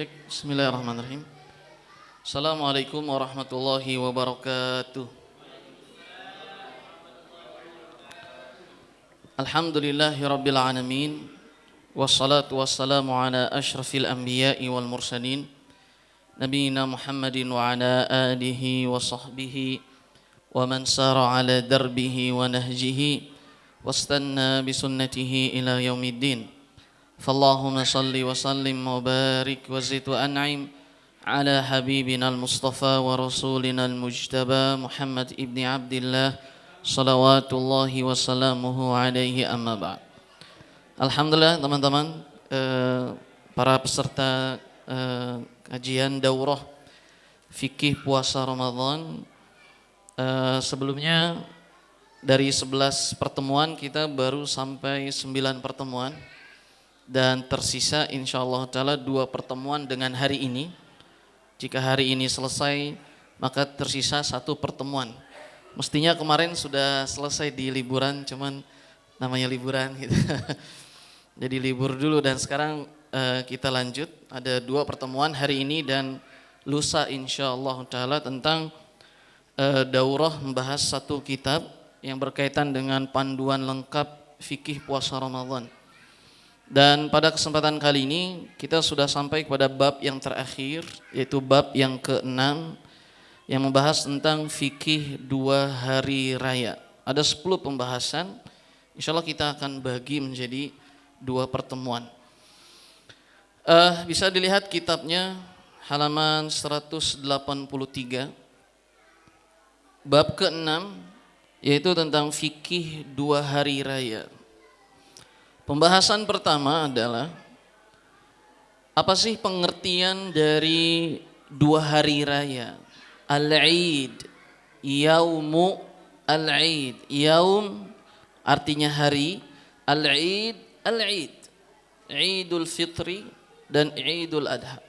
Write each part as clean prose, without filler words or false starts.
Cek, bismillahirrahmanirrahim. Assalamualaikum warahmatullahi wabarakatuh. Alhamdulillahi rabbil alamin. Wassalatu wassalamu ala ashrafil anbiya'i wal mursalin. Nabiina Muhammadin wa ala alihi wa sahbihi wa man sara ala darbihi wa nahjihi wastanna bisunnatihi ila yaumiddin. Fallahumma salli wa sallim wa barik wa zid wa an'im ala habibina al-mustafa wa rasulina al-mujtaba Muhammad ibni Abdillah salawatullahi wa salamuhu alaihi amma ba'd. Alhamdulillah teman-teman, para peserta kajian daurah fikih puasa Ramadan, sebelumnya dari 11 pertemuan kita baru sampai 9 pertemuan. Dan tersisa insyaallah ta'ala 2 pertemuan dengan hari ini. Jika hari ini selesai, maka tersisa 1 pertemuan. Mestinya kemarin sudah selesai di liburan, cuman namanya liburan gitu. Jadi libur dulu dan sekarang kita lanjut. Ada 2 pertemuan hari ini dan lusa insyaallah ta'ala tentang daurah membahas 1 kitab yang berkaitan dengan panduan lengkap fikih puasa Ramadan. Dan pada kesempatan kali ini kita sudah sampai kepada bab yang terakhir, yaitu bab yang ke-6 yang membahas tentang fikih 2 hari raya. Ada 10 pembahasan, insya Allah kita akan bagi menjadi 2 pertemuan. Bisa dilihat kitabnya halaman 183, bab ke-6 yaitu tentang fikih 2 hari raya. Pembahasan pertama adalah apa sih pengertian dari 2 hari raya? Al-Eid, Yaumu Al-Eid. Yaum artinya hari, Al-Eid, Al-Eid. Idul Fitri dan Idul Adha.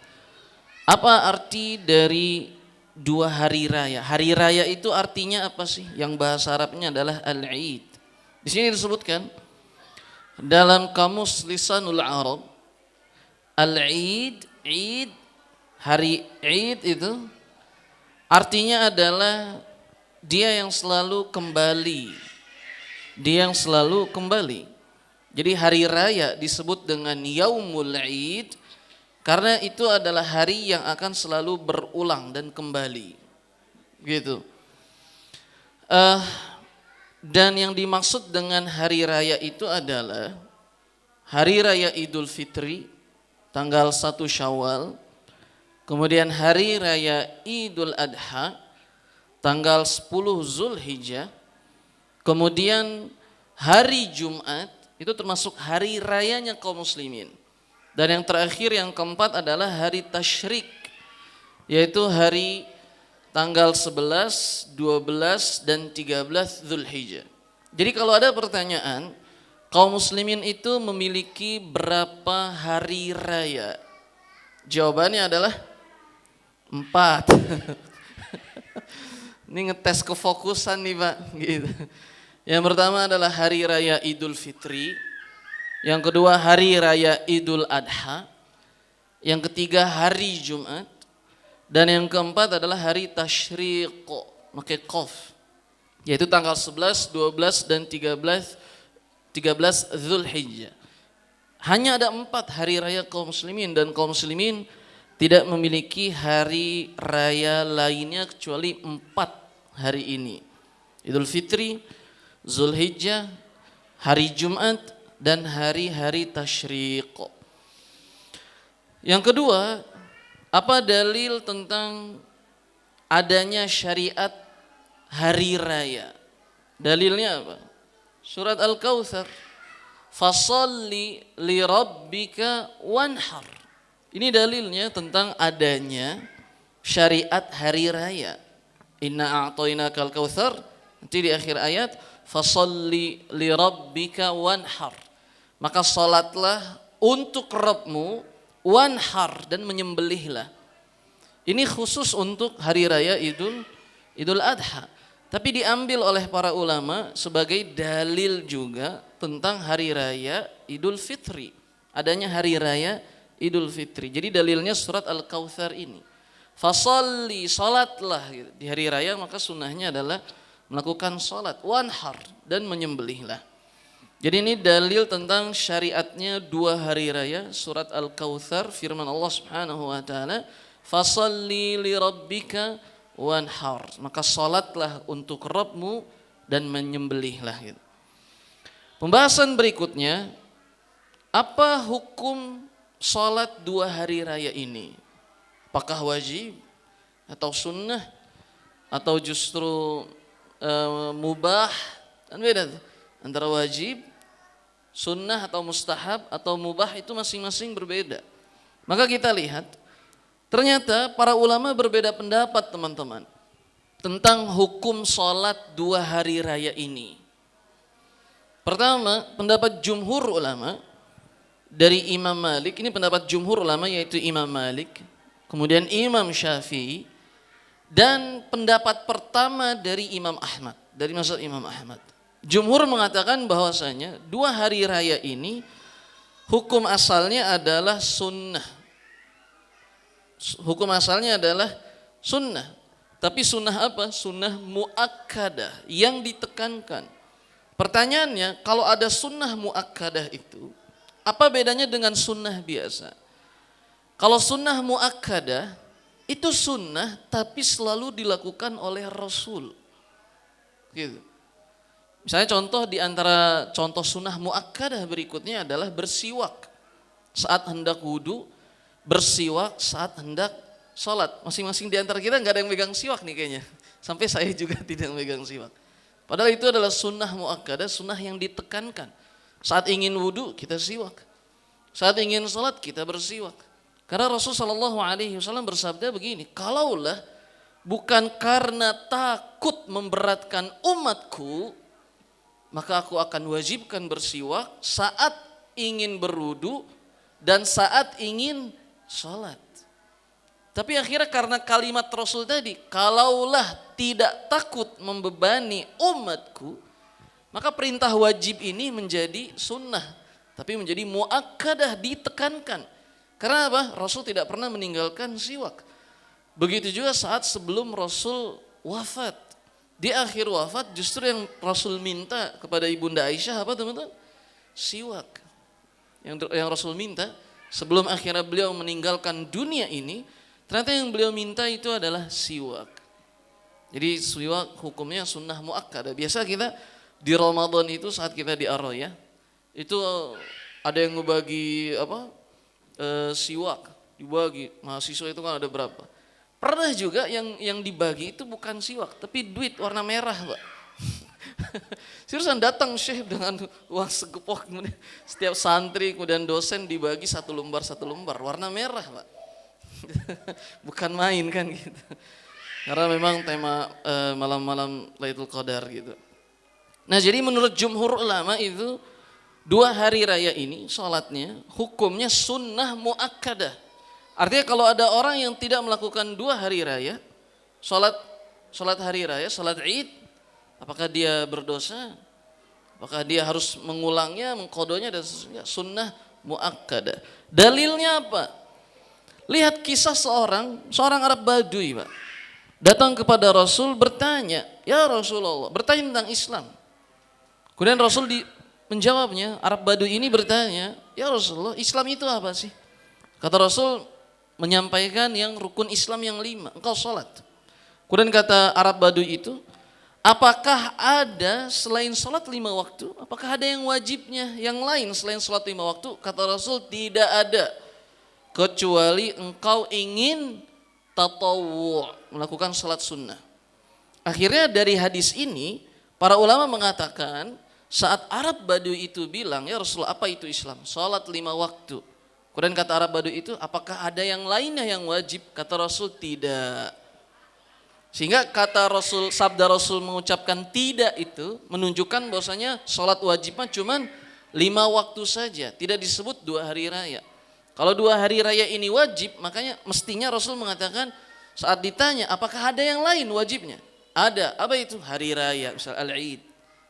Apa arti dari 2 hari raya? Hari raya itu artinya apa sih? Yang bahasa Arabnya adalah Al-Eid. Di sini disebutkan dalam kamus Lisanul Arab, Al-Eid, Eid, hari Eid itu artinya adalah dia yang selalu kembali. Dia yang selalu kembali. Jadi hari raya disebut dengan Yaumul Eid karena itu adalah hari yang akan selalu berulang dan kembali. Gitu. Dan yang dimaksud dengan hari raya itu adalah hari raya Idul Fitri tanggal 1 Syawal, kemudian hari raya Idul Adha tanggal 10 Zulhijjah, kemudian hari Jumat itu termasuk hari rayanya kaum muslimin. Dan yang terakhir yang keempat adalah hari Tasyrik, yaitu hari tanggal 11, 12, dan 13 Zulhijjah. Jadi kalau ada pertanyaan, kaum muslimin itu memiliki berapa hari raya? Jawabannya adalah 4. Ini ngetes kefokusan nih Pak. Gitu. Yang pertama adalah hari raya Idul Fitri. Yang kedua hari raya Idul Adha. Yang ketiga hari Jumat. Dan yang keempat adalah hari Tasyriq, pakai qaf, yaitu tanggal 11, 12 dan 13 Zulhijjah. Hanya ada 4 hari raya kaum muslimin dan kaum muslimin tidak memiliki hari raya lainnya kecuali 4 hari ini. Idul Fitri, Zulhijjah, hari Jumat dan hari-hari Tasyriq. Yang kedua, apa dalil tentang adanya syariat hari raya? Dalilnya apa? Surat Al-Kautsar. Fasholli li rabbika wanhar. Ini dalilnya tentang adanya syariat hari raya. Inna a'tainakal kautsar. Nanti di akhir ayat, fasholli li rabbika wanhar. Maka salatlah untuk Rabbmu, wanhar, dan menyembelihlah. Ini khusus untuk hari raya Idul Adha. Tapi diambil oleh para ulama sebagai dalil juga tentang hari raya Idul Fitri. Adanya hari raya Idul Fitri. Jadi dalilnya surat Al-Kautsar ini. Fasalli, salatlah gitu. Di hari raya maka sunnahnya adalah melakukan salat, wanhar, dan menyembelihlah. Jadi ini dalil tentang syariatnya 2 hari raya, surat Al-Kautsar, firman Allah Subhanahu wa taala, fasalli li rabbika wanhar. Maka salatlah untuk Rabbmu dan menyembelihlah gitu. Pembahasan berikutnya, apa hukum salat 2 hari raya ini? Apakah wajib atau sunnah atau justru mubah? Kan beda tuh. Antara wajib, sunnah atau mustahab atau mubah itu masing-masing berbeda. Maka kita lihat, ternyata para ulama berbeda pendapat teman-teman tentang hukum salat 2 hari raya ini. Pertama, pendapat jumhur ulama dari Imam Malik, ini pendapat jumhur ulama yaitu Imam Malik, kemudian Imam Syafi'i, dan pendapat pertama dari Imam Ahmad, dari mazhab Imam Ahmad. Jumhur mengatakan bahwasanya 2 hari raya ini hukum asalnya adalah sunnah. Hukum asalnya adalah sunnah. Tapi sunnah apa? Sunnah muakkadah, yang ditekankan. Pertanyaannya, kalau ada sunnah muakkadah itu, apa bedanya dengan sunnah biasa? Kalau sunnah muakkadah, itu sunnah tapi selalu dilakukan oleh Rasul. Gitu. Misalnya contoh di antara contoh sunnah muakkadah berikutnya adalah bersiwak saat hendak wudu, bersiwak saat hendak sholat. Masing-masing di antara kita nggak ada yang megang siwak nih kayaknya. Sampai saya juga tidak megang siwak. Padahal itu adalah sunnah muakkadah, sunnah yang ditekankan. Saat ingin wudu kita siwak, saat ingin sholat kita bersiwak. Karena Rasulullah SAW bersabda begini, kalaulah bukan karena takut memberatkan umatku, maka aku akan wajibkan bersiwak saat ingin berwudu dan saat ingin sholat. Tapi akhirnya karena kalimat Rasul tadi, kalaulah tidak takut membebani umatku, maka perintah wajib ini menjadi sunnah, tapi menjadi muakkadah, ditekankan. Karena apa? Rasul tidak pernah meninggalkan siwak. Begitu juga saat sebelum Rasul wafat. Di akhir wafat justru yang Rasul minta kepada Ibunda Aisyah apa teman-teman? Siwak. Yang Rasul minta sebelum akhirnya beliau meninggalkan dunia ini, ternyata yang beliau minta itu adalah siwak. Jadi siwak hukumnya sunnah muakkadah. Biasa kita di Ramadan itu saat kita di Ar-Raya, itu ada yang ngebagi siwak, dibagi. Mahasiswa itu kan ada berapa? Pernah juga yang dibagi itu bukan siwak, tapi duit warna merah, Pak. Seriusan datang Syekh dengan uang segepok, kemudian setiap santri kemudian dosen dibagi satu lembar warna merah, Pak. Bukan main kan gitu. Karena memang tema malam-malam Lailatul Qadar gitu. Nah, jadi menurut jumhur ulama itu 2 hari raya ini sholatnya hukumnya sunnah muakkadah. Artinya kalau ada orang yang tidak melakukan 2 hari raya, sholat hari raya, sholat Id, apakah dia berdosa? Apakah dia harus mengulangnya, mengqadanya dan seterusnya? Sunnah muakkadah. Dalilnya apa? Lihat kisah seorang Arab Badui, Pak. Datang kepada Rasul bertanya, ya Rasulullah, bertanya tentang Islam. Kemudian Rasul menjawabnya, Arab Badui ini bertanya, ya Rasulullah, Islam itu apa sih? Kata Rasul menyampaikan yang rukun Islam yang 5, engkau sholat. Kemudian kata Arab Badui itu, apakah ada selain sholat 5 waktu? Apakah ada yang wajibnya yang lain selain sholat 5 waktu? Kata Rasul, tidak ada. Kecuali engkau ingin tatawwu', melakukan sholat sunnah. Akhirnya dari hadis ini, para ulama mengatakan, saat Arab Badui itu bilang, ya Rasulullah apa itu Islam? Sholat 5 waktu. Kemudian kata Arab Badui itu, apakah ada yang lainnya yang wajib? Kata Rasul, tidak. Sehingga kata Rasul, sabda Rasul mengucapkan tidak itu menunjukkan bahwasanya sholat wajibnya cuma 5 waktu saja, tidak disebut 2 hari raya. Kalau 2 hari raya ini wajib, makanya mestinya Rasul mengatakan saat ditanya apakah ada yang lain wajibnya? Ada. Apa itu? Hari raya, misal Al-Id.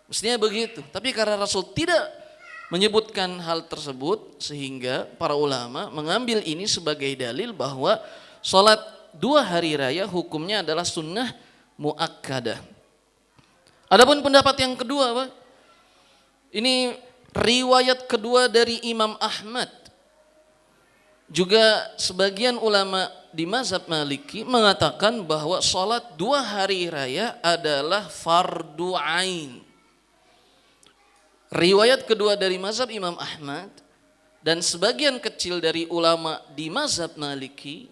Mestinya begitu. Tapi karena Rasul tidak menyebutkan hal tersebut sehingga para ulama mengambil ini sebagai dalil bahwa sholat 2 hari raya hukumnya adalah sunnah muakkadah. Adapun pendapat yang kedua, Pak, ini riwayat kedua dari Imam Ahmad. Juga sebagian ulama di mazhab Maliki mengatakan bahwa sholat 2 hari raya adalah fardu ain. Riwayat kedua dari mazhab Imam Ahmad dan sebagian kecil dari ulama di mazhab Maliki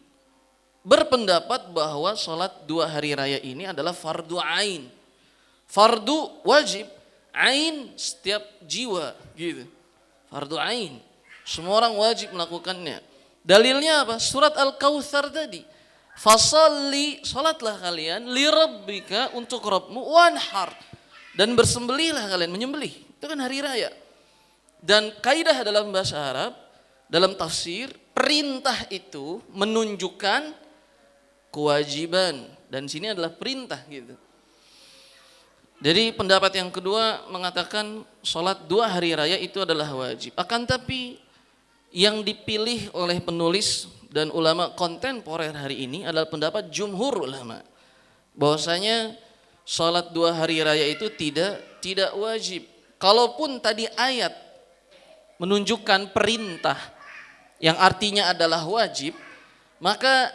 berpendapat bahwa sholat 2 hari raya ini adalah fardu ain. Fardu wajib, ain setiap jiwa gitu. Fardu ain. Semua orang wajib melakukannya. Dalilnya apa? Surat Al-Kautsar tadi. Fasalli, salatlah kalian li rabbika untuk Rabbmu wanhar, dan bersembelihlah kalian, menyembelih. Itu kan hari raya. Dan kaidah dalam bahasa Arab, dalam tafsir, perintah itu menunjukkan kewajiban, dan sini adalah perintah gitu. Jadi pendapat yang kedua mengatakan sholat 2 hari raya itu adalah wajib. Akan tapi yang dipilih oleh penulis dan ulama kontemporer hari ini adalah pendapat jumhur ulama, bahwasanya sholat 2 hari raya itu tidak wajib. Kalaupun tadi ayat menunjukkan perintah yang artinya adalah wajib, maka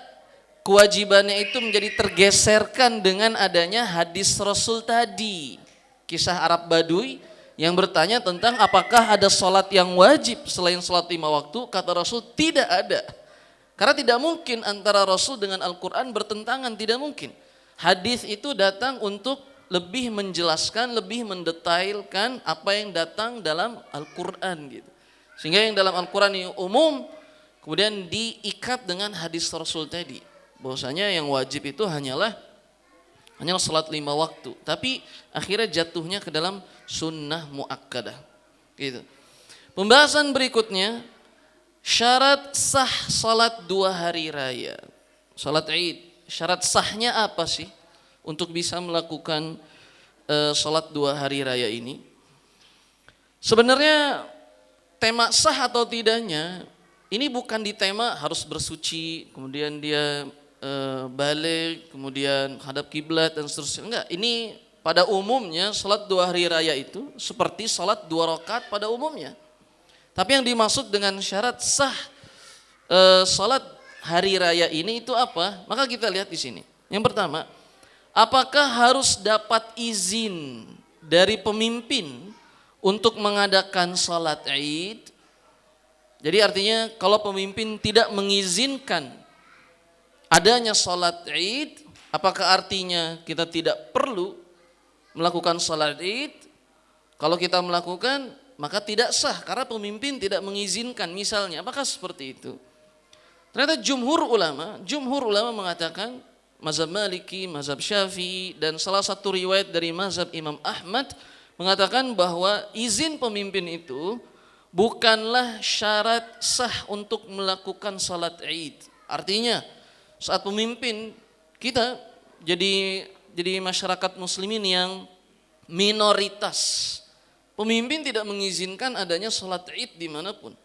kewajibannya itu menjadi tergeserkan dengan adanya hadis Rasul tadi. Kisah Arab Baduy yang bertanya tentang apakah ada sholat yang wajib selain sholat 5 waktu. Kata Rasul tidak ada. Karena tidak mungkin antara Rasul dengan Al-Quran bertentangan, tidak mungkin. Hadis itu datang untuk lebih menjelaskan, lebih mendetailkan apa yang datang dalam Al-Quran gitu. Sehingga yang dalam Al-Quran yang umum kemudian diikat dengan hadis Rasul tadi. Bahwasanya yang wajib itu hanyalah salat 5 waktu. Tapi akhirnya jatuhnya ke dalam sunnah muakkadah. Gitu. Pembahasan berikutnya, syarat sah salat 2 hari raya. Salat Id, syarat sahnya apa sih untuk bisa melakukan salat 2 hari raya ini? Sebenarnya tema sah atau tidaknya ini bukan di tema harus bersuci, kemudian dia balik, kemudian hadap kiblat dan seterusnya. Enggak, ini pada umumnya salat 2 hari raya itu seperti salat 2 rakaat pada umumnya. Tapi yang dimaksud dengan syarat sah salat hari raya ini itu apa? Maka kita lihat di sini. Yang pertama, apakah harus dapat izin dari pemimpin untuk mengadakan salat Id? Jadi artinya kalau pemimpin tidak mengizinkan adanya salat Id, apakah artinya kita tidak perlu melakukan salat Id? Kalau kita melakukan, maka tidak sah karena pemimpin tidak mengizinkan misalnya. Apakah seperti itu? Ternyata jumhur ulama mengatakan, mazhab Maliki, mazhab Syafi'i, dan salah satu riwayat dari mazhab Imam Ahmad mengatakan bahwa izin pemimpin itu bukanlah syarat sah untuk melakukan salat Id. Artinya saat pemimpin kita jadi masyarakat muslimin yang minoritas, pemimpin tidak mengizinkan adanya salat Id dimanapun.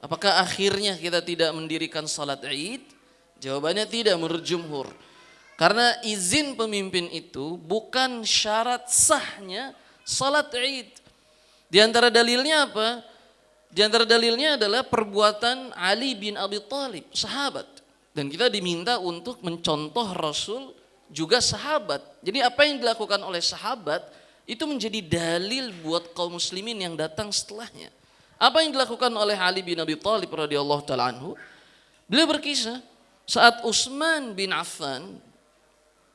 Apakah akhirnya kita tidak mendirikan salat Id? Jawabannya tidak menurut jumhur. Karena izin pemimpin itu bukan syarat sahnya salat Id. Di antara dalilnya apa? Di antara dalilnya adalah perbuatan Ali bin Abi Thalib, sahabat. Dan kita diminta untuk mencontoh Rasul juga sahabat. Jadi apa yang dilakukan oleh sahabat itu menjadi dalil buat kaum muslimin yang datang setelahnya. Apa yang dilakukan oleh Ali bin Abi Thalib radhiyallahu taala anhu? Beliau berkisah saat Utsman bin Affan,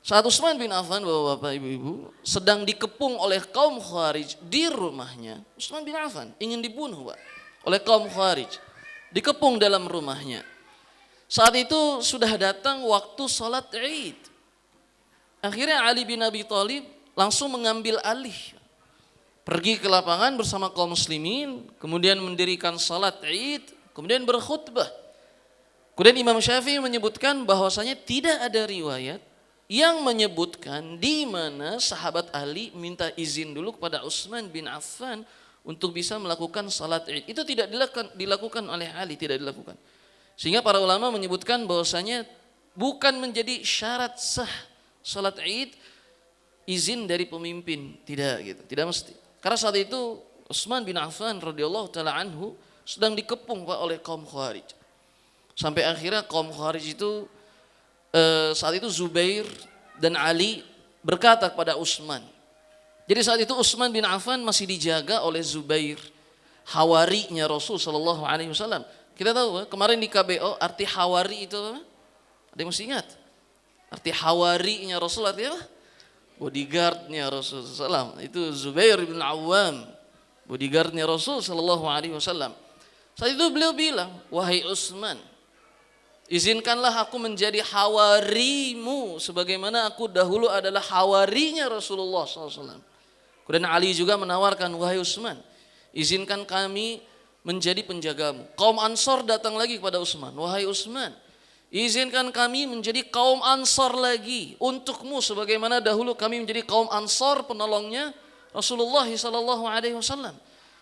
Bapak-bapak, ibu-ibu, sedang dikepung oleh kaum Khawarij di rumahnya. Utsman bin Affan ingin dibunuh, Pak, oleh kaum Khawarij. Dikepung dalam rumahnya. Saat itu sudah datang waktu salat Id. Akhirnya Ali bin Abi Thalib langsung mengambil alih. Pergi ke lapangan bersama kaum muslimin, kemudian mendirikan salat Id, kemudian berkhutbah. Kemudian Imam Syafi'i menyebutkan bahwasanya tidak ada riwayat yang menyebutkan di mana sahabat Ali minta izin dulu kepada Utsman bin Affan untuk bisa melakukan salat Id. Itu tidak dilakukan oleh Ali, tidak dilakukan. Sehingga para ulama menyebutkan bahwasanya bukan menjadi syarat sah salat Id izin dari pemimpin, tidak gitu, tidak mesti. Karena saat itu Utsman bin Affan radhiyallahu taala anhu sedang dikepung Pak oleh kaum Khawarij. Sampai akhirnya kaum Khawarij itu saat itu Zubair dan Ali berkata kepada Utsman. Jadi saat itu Utsman bin Affan masih dijaga oleh Zubair, hawarinya Rasul sallallahu alaihi wasallam. Kita tahu kemarin di KBO arti hawari itu apa? Ada yang masih ingat? Arti hawarinya Rasul artinya apa? Bodyguardnya Rasul sallallahu itu Zubair bin Awam, bodyguardnya Rasul sallallahu alaihi wasallam. Saat itu beliau bilang, wahai Utsman, izinkanlah aku menjadi hawarimu sebagaimana aku dahulu adalah hawarinya Rasulullah SAW. Kemudian Ali juga menawarkan, wahai Utsman, izinkan kami menjadi penjagamu. Kaum Ansor datang lagi kepada Utsman, wahai Utsman, izinkan kami menjadi kaum Ansor lagi untukmu sebagaimana dahulu kami menjadi kaum Ansor penolongnya Rasulullah SAW.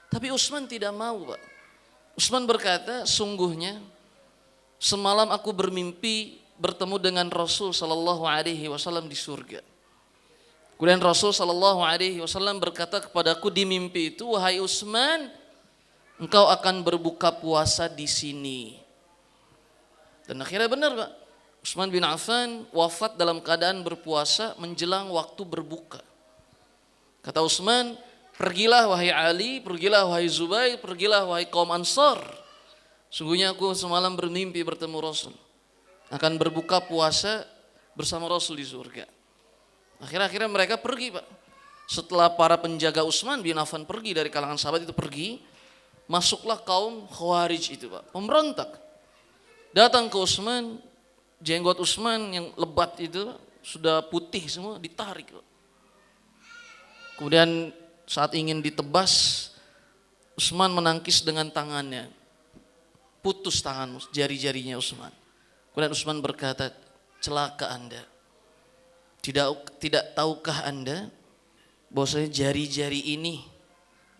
Tapi Utsman tidak mau, Pak. Utsman berkata, sungguhnya semalam aku bermimpi bertemu dengan Rasul sallallahu alaihi wasallam di surga. Kemudian Rasul sallallahu alaihi wasallam berkata kepadaku di mimpi itu, wahai Utsman, engkau akan berbuka puasa di sini. Dan akhirnya benar, Pak. Utsman bin Affan wafat dalam keadaan berpuasa menjelang waktu berbuka. Kata Utsman, pergilah wahai Ali, pergilah wahai Zubair, pergilah wahai kaum Ansar. Sungguhnya aku semalam bermimpi bertemu Rasul, akan berbuka puasa bersama Rasul di surga. Akhirnya mereka pergi, Pak. Setelah para penjaga Utsman bin Affan pergi dari kalangan sahabat itu pergi, masuklah kaum Khawarij itu, Pak, pemberontak. Datang ke Utsman, jenggot Utsman yang lebat itu sudah putih semua, ditarik, Pak. Kemudian saat ingin ditebas, Utsman menangkis dengan tangannya. Putus tanganmu, jari-jarinya Utsman. Kemudian Utsman berkata, celaka Anda. Tidak tahukah Anda bahwasanya jari-jari ini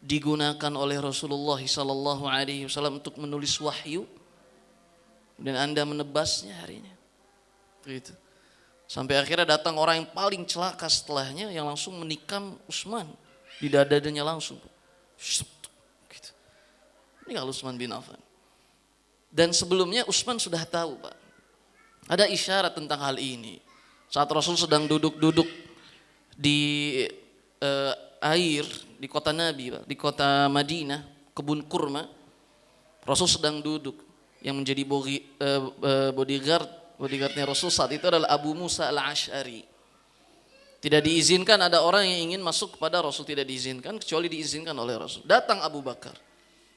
digunakan oleh Rasulullah sallallahu alaihi wasallam untuk menulis wahyu dan Anda menebasnya hari ini. Gitu. Sampai akhirnya datang orang yang paling celaka setelahnya yang langsung menikam Utsman di dadanya langsung. Gitu. Ini kalau Utsman bin Affan. Dan sebelumnya Utsman sudah tahu, Pak. Ada isyarat tentang hal ini. Saat Rasul sedang duduk-duduk di air di kota Nabi, Pak, di kota Madinah, kebun kurma. Rasul sedang duduk. Yang menjadi bodyguardnya Rasul saat itu adalah Abu Musa al-Asy'ari. Tidak diizinkan ada orang yang ingin masuk kepada Rasul, tidak diizinkan kecuali diizinkan oleh Rasul. Datang Abu Bakar.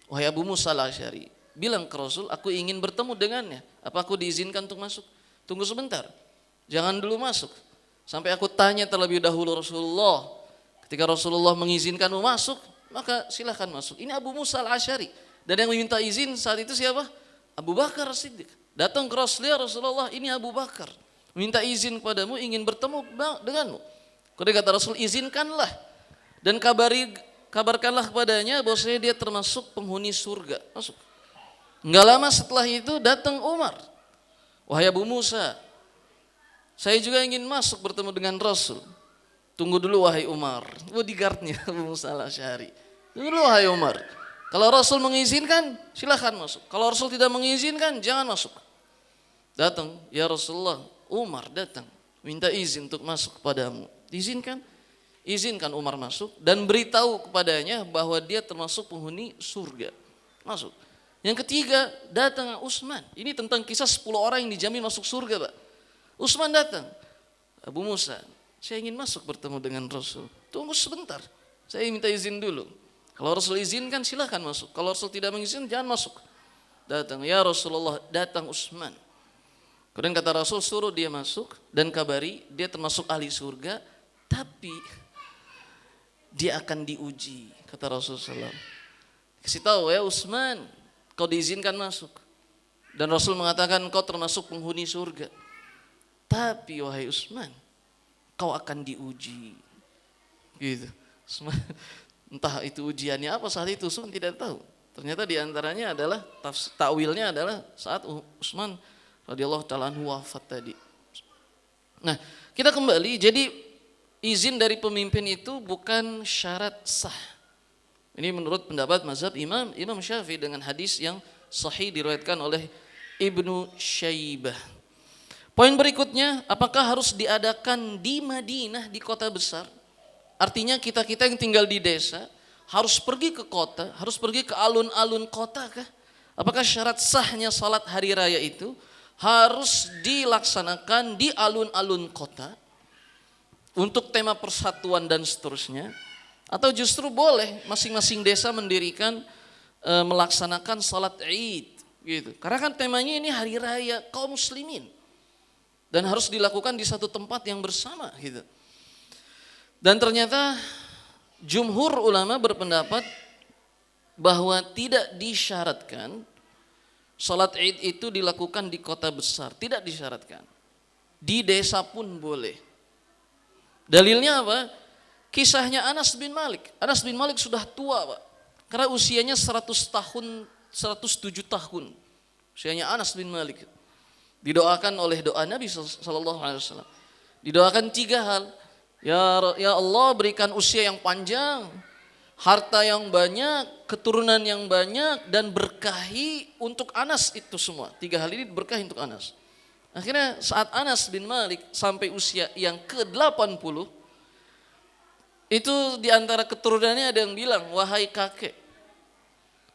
Wahai Abu Musa al-Asy'ari, bilang ke Rasul, aku ingin bertemu dengannya. Apa aku diizinkan untuk masuk? Tunggu sebentar, jangan dulu masuk. Sampai aku tanya terlebih dahulu Rasulullah. Ketika Rasulullah mengizinkanmu masuk, maka silahkan masuk. Ini Abu Musa al-Asy'ari. Dan yang meminta izin saat itu siapa? Abu Bakar As-Siddiq. Datang ke Rasulullah, ini Abu Bakar. Minta izin kepadamu, ingin bertemu denganmu. Kemudian kata Rasul, izinkanlah. Dan kabarkanlah kepadanya bahwasanya dia termasuk penghuni surga. Masuk. Enggak lama setelah itu datang Umar. Wahai Abu Musa, saya juga ingin masuk bertemu dengan Rasul. Tunggu dulu wahai Umar. Bodyguardnya Abu Musa al-Asy'ari. Tunggu dulu wahai Umar. Kalau Rasul mengizinkan, silakan masuk. Kalau Rasul tidak mengizinkan, jangan masuk. Datang, ya Rasulullah, Umar datang. Minta izin untuk masuk kepadamu. Diizinkan? Izinkan Umar masuk dan beritahu kepadanya bahwa dia termasuk penghuni surga. Masuk. Yang ketiga, datang Utsman. Ini tentang kisah 10 orang yang dijamin masuk surga, Pak. Utsman datang. Abu Musa, saya ingin masuk bertemu dengan Rasul. Tunggu sebentar, saya minta izin dulu. Kalau Rasul izinkan silahkan masuk. Kalau Rasul tidak mengizinkan jangan masuk. Datang, ya Rasulullah, datang Utsman. Kemudian kata Rasul, suruh dia masuk dan kabari dia termasuk ahli surga, tapi dia akan diuji, kata Rasulullah. Kasih tahu ya Utsman, kau diizinkan masuk. Dan Rasul mengatakan kau termasuk penghuni surga. Tapi wahai Utsman, kau akan diuji. Gitu. Entah itu ujiannya apa saat itu, Utsman tidak tahu. Ternyata diantaranya adalah takwilnya adalah saat Utsman radhiyallahu taala anhu wafat tadi. Nah, kita kembali, jadi izin dari pemimpin itu bukan syarat sah. Ini menurut pendapat mazhab Imam Syafi'i dengan hadis yang sahih diriwayatkan oleh Ibnu Syaibah. Poin berikutnya, apakah harus diadakan di Madinah, di kota besar? Artinya kita yang tinggal di desa harus pergi ke kota, harus pergi ke alun-alun kota kah? Apakah syarat sahnya salat hari raya itu harus dilaksanakan di alun-alun kota untuk tema persatuan dan seterusnya? Atau justru boleh masing-masing desa mendirikan melaksanakan salat Id gitu. Karena kan temanya ini hari raya kaum muslimin dan harus dilakukan di satu tempat yang bersama gitu. Dan ternyata jumhur ulama berpendapat bahwa tidak disyaratkan salat Id itu dilakukan di kota besar, tidak disyaratkan. Di desa pun boleh. Dalilnya apa? Kisahnya Anas bin Malik. Anas bin Malik sudah tua, Pak. Karena usianya 100 tahun, 107 tahun. Usianya Anas bin Malik. Didoakan oleh doa Nabi sallallahu alaihi wasallam. Didoakan 3 hal. Ya Allah, berikan usia yang panjang, harta yang banyak, keturunan yang banyak, dan berkahi untuk Anas itu semua. 3 hal ini berkahi untuk Anas. Akhirnya saat Anas bin Malik sampai usia yang ke-80, itu diantara keturunannya ada yang bilang, wahai kakek,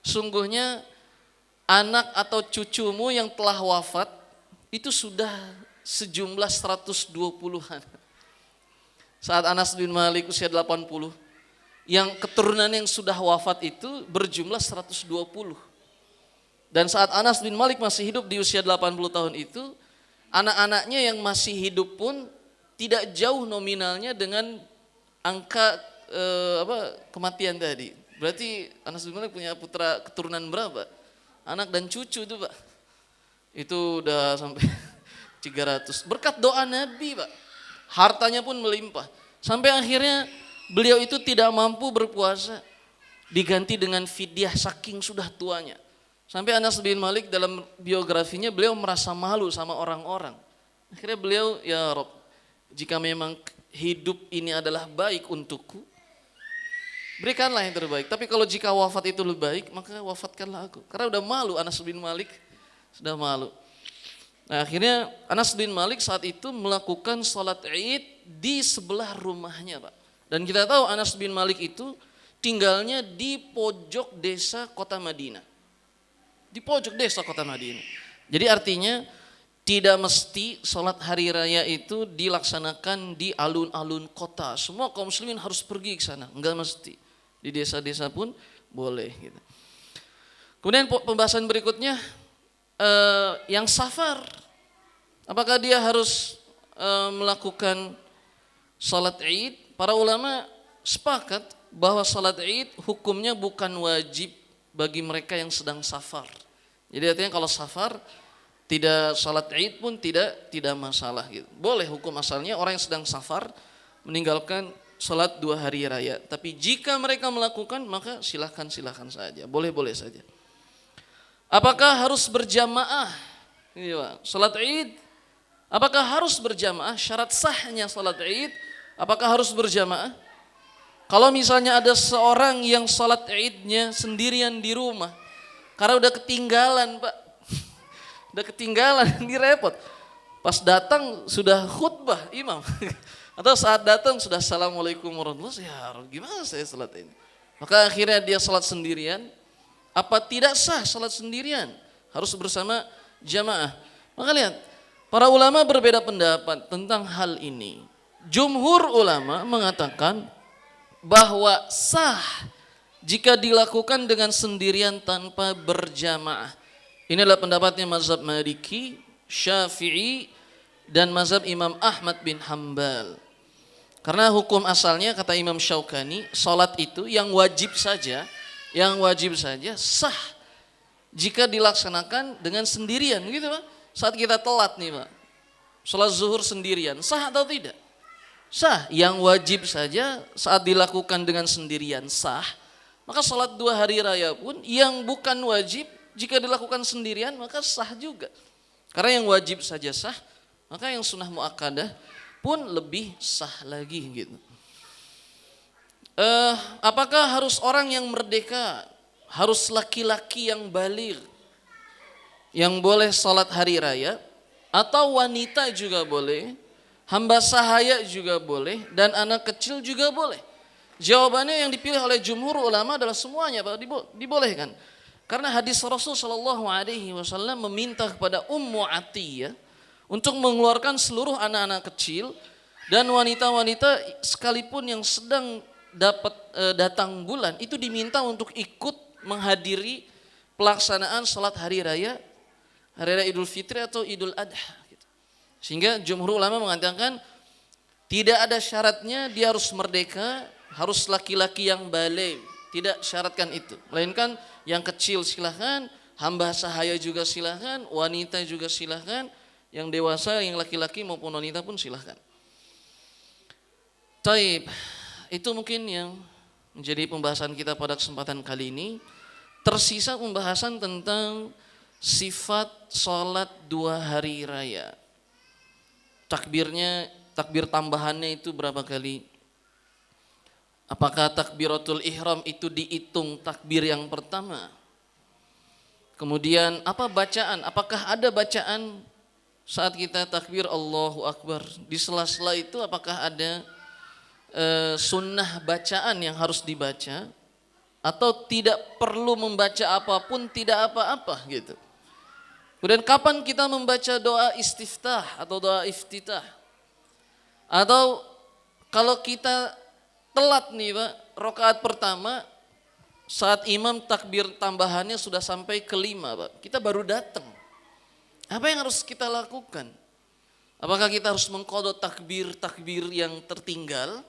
sungguhnya anak atau cucumu yang telah wafat itu sudah sejumlah 120-an. Saat Anas bin Malik usia 80, yang keturunan yang sudah wafat itu berjumlah 120. Dan saat Anas bin Malik masih hidup di usia 80 tahun itu, anak-anaknya yang masih hidup pun tidak jauh nominalnya dengan angka kematian tadi. Berarti Anas bin Malik punya putra keturunan berapa? Anak dan cucu itu, Pak. Itu udah sampai 300. Berkat doa Nabi, Pak. Hartanya pun melimpah. Sampai akhirnya beliau itu tidak mampu berpuasa. Diganti dengan fidyah saking sudah tuanya. Sampai Anas bin Malik dalam biografinya beliau merasa malu sama orang-orang. Akhirnya beliau, ya Rob, jika memang hidup ini adalah baik untukku, berikanlah yang terbaik. Tapi kalau jika wafat itu lebih baik, maka wafatkanlah aku. Karena udah malu, Anas bin Malik sudah malu. Nah, akhirnya Anas bin Malik saat itu melakukan sholat Id di sebelah rumahnya, Pak. Dan kita tahu Anas bin Malik itu tinggalnya di pojok desa kota Madinah. Di pojok desa kota Madinah. Jadi artinya tidak mesti sholat hari raya itu dilaksanakan di alun-alun kota. Semua kaum muslimin harus pergi ke sana. Enggak mesti. Di desa-desa pun boleh. Gitu. Kemudian pembahasan berikutnya, yang safar. Apakah dia harus melakukan sholat Id? Para ulama sepakat bahwa sholat Id hukumnya bukan wajib bagi mereka yang sedang safar. Jadi artinya kalau safar, tidak salat Id pun tidak masalah gitu. Boleh hukum asalnya orang yang sedang safar meninggalkan salat 2 hari raya. Tapi jika mereka melakukan maka silahkan saja. Boleh saja. Apakah harus berjamaah? Ini Pak, salat Id. Apakah harus berjamaah? Syarat sahnya salat Id, apakah harus berjamaah? Kalau misalnya ada seorang yang salat Idnya sendirian di rumah, karena udah ketinggalan, Pak. Udah ketinggalan, ini repot. Pas datang sudah khutbah imam. Atau saat datang sudah assalamualaikum warahmatullahi wabarakatuh. Ya gimana saya salat ini? Maka akhirnya dia salat sendirian. Apa tidak sah salat sendirian? Harus bersama jamaah. Maka lihat, para ulama berbeda pendapat tentang hal ini. Jumhur ulama mengatakan bahwa sah jika dilakukan dengan sendirian tanpa berjamaah. Ini adalah pendapatnya mazhab Maliki, Syafi'i, dan mazhab Imam Ahmad bin Hambal. Karena hukum asalnya kata Imam Syaukani, salat itu yang wajib saja sah jika dilaksanakan dengan sendirian, gitu Pak. Saat kita telat nih Pak, salat zuhur sendirian, sah atau tidak? sah. Yang wajib saja saat dilakukan dengan sendirian sah. Maka salat 2 hari raya pun yang bukan wajib jika dilakukan sendirian maka sah juga. Karena yang wajib saja sah, maka yang sunnah muakkadah pun lebih sah lagi gitu. Apakah harus orang yang merdeka, harus laki-laki yang baligh yang boleh salat hari raya, atau wanita juga boleh, hamba sahaya juga boleh, dan anak kecil juga boleh? Jawabannya yang dipilih oleh jumhur ulama adalah semuanya Pak, dibolehkan. Karena hadis Rasul Shallallahu Alaihi Wasallam meminta kepada Ummu Atiyah untuk mengeluarkan seluruh anak-anak kecil dan wanita-wanita sekalipun yang sedang datang bulan itu diminta untuk ikut menghadiri pelaksanaan salat hari raya Idul Fitri atau Idul Adha. Sehingga jumhur ulama mengatakan tidak ada syaratnya dia harus merdeka, harus laki-laki yang baligh, tidak syaratkan itu. Melainkan yang kecil silahkan, hamba sahaya juga silahkan, wanita juga silahkan, yang dewasa, yang laki-laki maupun wanita pun silahkan. Taib, itu mungkin yang menjadi pembahasan kita pada kesempatan kali ini. Tersisa pembahasan tentang sifat sholat 2 hari raya. Takbirnya, takbir tambahannya itu berapa kali? Apakah takbiratul ihram itu dihitung takbir yang pertama? Kemudian apa bacaan? Apakah ada bacaan saat kita takbir Allahu Akbar? Di sela-sela itu apakah ada sunnah bacaan yang harus dibaca? Atau tidak perlu membaca apapun, tidak apa-apa gitu? Kemudian kapan kita membaca doa istiftah atau doa iftitah? Atau kalau kita telat nih Pak, rakaat pertama saat imam takbir tambahannya sudah sampai kelima Pak, kita baru datang. Apa yang harus kita lakukan? Apakah kita harus mengqadha takbir yang tertinggal?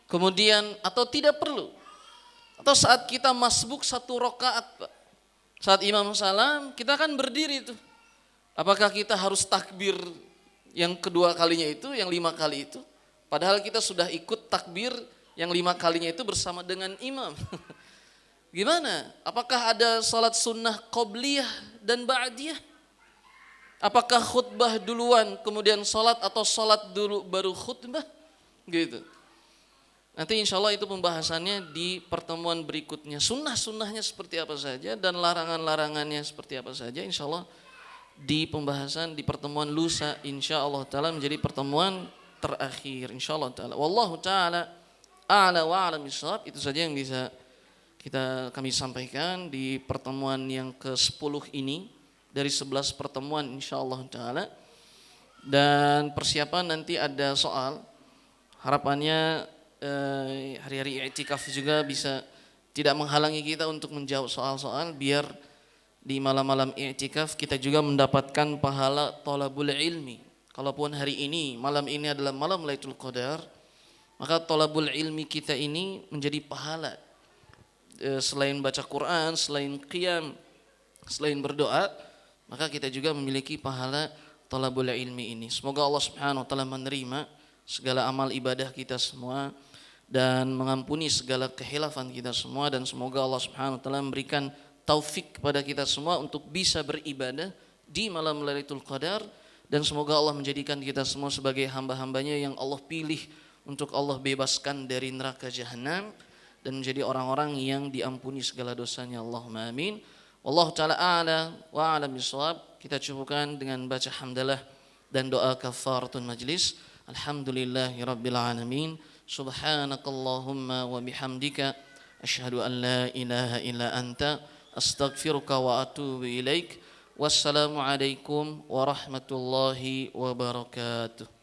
Kemudian atau tidak perlu? Atau saat kita masbuk 1 rakaat Pak, saat imam salam kita kan berdiri itu. Apakah kita harus takbir yang kedua kalinya itu, yang 5 kali itu? Padahal kita sudah ikut takbir yang 5 kalinya itu bersama dengan imam. Gimana? Apakah ada salat sunnah qobliyah dan ba'diyah? Apakah khutbah duluan kemudian salat atau salat dulu baru khutbah? Gitu. Nanti insya Allah itu pembahasannya di pertemuan berikutnya. Sunnah-sunnahnya seperti apa saja dan larangan-larangannya seperti apa saja. Insya Allah di pembahasan di pertemuan lusa insya Allah ta'ala menjadi pertemuan terakhir insyaallah taala. Wallahu taala a'la wa a'lam bishawab. Itu saja yang bisa kami sampaikan di pertemuan yang ke-10 ini dari 11 pertemuan insyaallah taala. Dan persiapan nanti ada soal. Harapannya hari-hari i'tikaf juga bisa tidak menghalangi kita untuk menjawab soal-soal, biar di malam-malam i'tikaf kita juga mendapatkan pahala thalabul ilmi. Kalaupun hari ini, malam ini adalah malam Lailatul Qadar, maka thalabul ilmi kita ini menjadi pahala. Selain baca Quran, selain qiyam, selain berdoa, maka kita juga memiliki pahala thalabul ilmi ini. Semoga Allah Subhanahu wa taala menerima segala amal ibadah kita semua dan mengampuni segala kehilafan kita semua, dan semoga Allah Subhanahu wa taala memberikan taufik kepada kita semua untuk bisa beribadah di malam Lailatul Qadar. Dan semoga Allah menjadikan kita semua sebagai hamba-hambanya yang Allah pilih untuk Allah bebaskan dari neraka jahanam dan menjadi orang-orang yang diampuni segala dosanya. Allahumma amin. Wallahu ta'ala a'la wa a'lam bishawab. Kita cukupkan dengan baca hamdalah dan doa kafaratul majlis. Alhamdulillahi rabbil alamin. Subhanakallahumma wa bihamdika asyhadu an la ilaha illa anta astaghfiruka wa atubu ilaik. Wassalamualaikum warahmatullahi wabarakatuh.